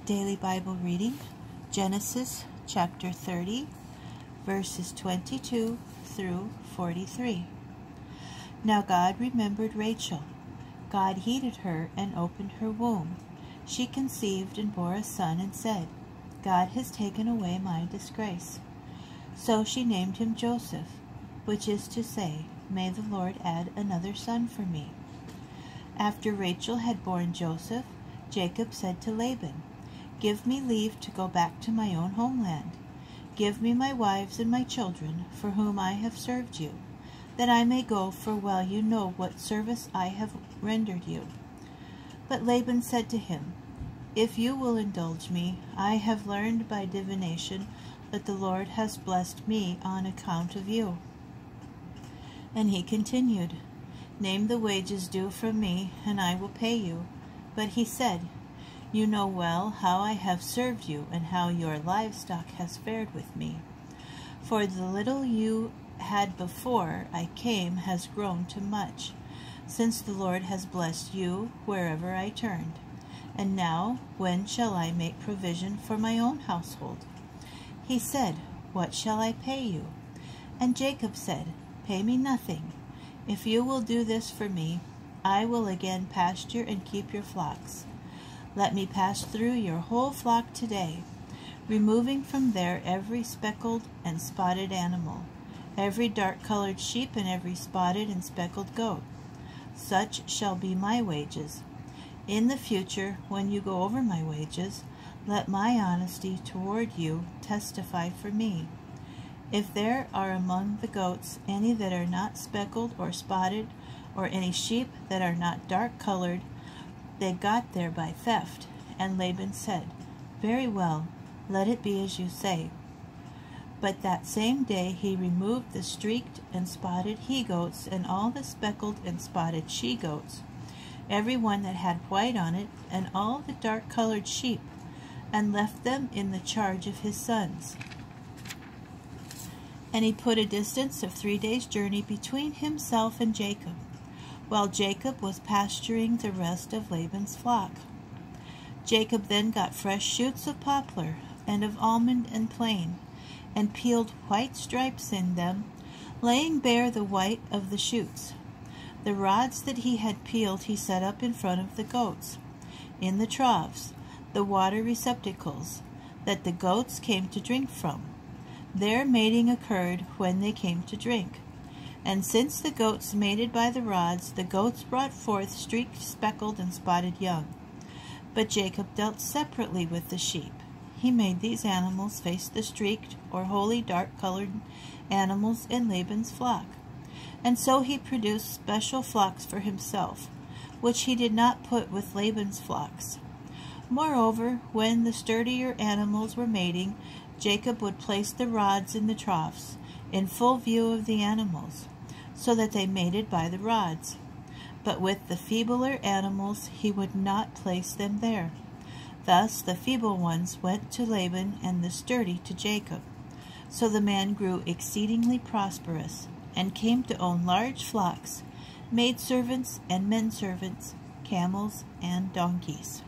Daily Bible Reading, Genesis chapter 30, verses 22 through 43. Now God remembered Rachel. God heeded her and opened her womb. She conceived and bore a son and said, God has taken away my disgrace. So she named him Joseph, which is to say, May the Lord add another son for me. After Rachel had borne Joseph, Jacob said to Laban, Give me leave to go back to my own homeland. Give me my wives and my children, for whom I have served you, that I may go, for well you know what service I have rendered you. But Laban said to him, If you will indulge me, I have learned by divination that the Lord has blessed me on account of you. And he continued, Name the wages due from me, and I will pay you. But he said, You know well how I have served you, and how your livestock has fared with me. For the little you had before I came has grown to much, since the Lord has blessed you wherever I turned. And now, when shall I make provision for my own household? He said, What shall I pay you? And Jacob said, Pay me nothing. If you will do this for me, I will again pasture and keep your flocks. Let me pass through your whole flock today, removing from there every speckled and spotted animal, every dark-colored sheep and every spotted and speckled goat. Such shall be my wages. In the future, when you go over my wages, let my honesty toward you testify for me. If there are among the goats any that are not speckled or spotted, or any sheep that are not dark-colored, they got there by theft. And Laban said, Very well, let it be as you say. But that same day he removed the streaked and spotted he-goats and all the speckled and spotted she-goats, every one that had white on it, and all the dark-colored sheep, and left them in the charge of his sons. And he put a distance of 3 days' journey between himself and Jacob, while Jacob was pasturing the rest of Laban's flock. Jacob then got fresh shoots of poplar, and of almond and plane, and peeled white stripes in them, laying bare the white of the shoots. The rods that he had peeled he set up in front of the goats, in the troughs, the water receptacles, that the goats came to drink from. There mating occurred when they came to drink. And since the goats mated by the rods, the goats brought forth streaked, speckled, and spotted young. But Jacob dealt separately with the sheep. He made these animals face the streaked or wholly dark-colored animals in Laban's flock. And so he produced special flocks for himself, which he did not put with Laban's flocks. Moreover, when the sturdier animals were mating, Jacob would place the rods in the troughs, in full view of the animals, so that they mated by the rods. But with the feebler animals he would not place them there. Thus the feeble ones went to Laban, and the sturdy to Jacob. So the man grew exceedingly prosperous, and came to own large flocks, maidservants and menservants, camels and donkeys.